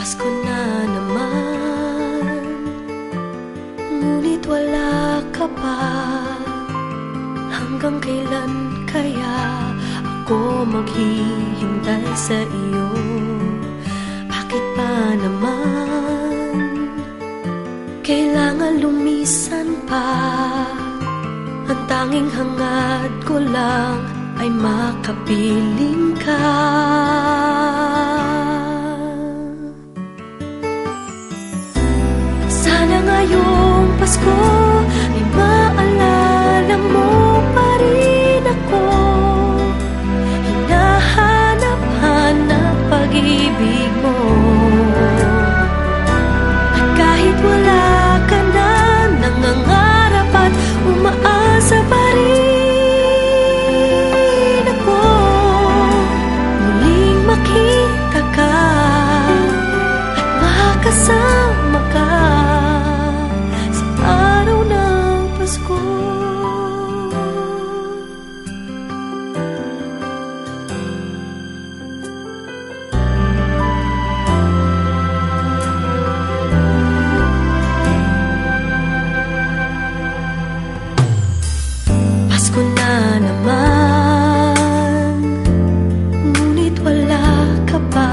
Pasko na naman, ngunit wala ka pa. Hanggang kailan kaya ako maghihintay sa iyo? Bakit pa naman kailangan lumisan pa? Ang tanging hangad ko lang ay makapiling ka. Sana ngayong Pasko ay maalala mo pa rin ako. Hinahanap-hanap pag-ibig mo. At kahit wala ka na, nangangarap at umaasa pa rin ako. Muling makita ka at makasama ka sa araw ng Pasko. Pasko na naman, ngunit wala ka pa.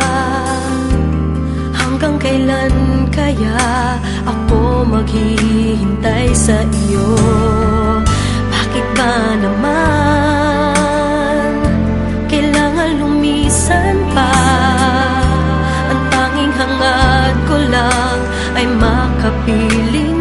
Hanggang kailan kaya ako maghihintay sa iyo? Bakit ba naman kailangan lumisan pa? Ang tanging hangad ko lang ay makapiling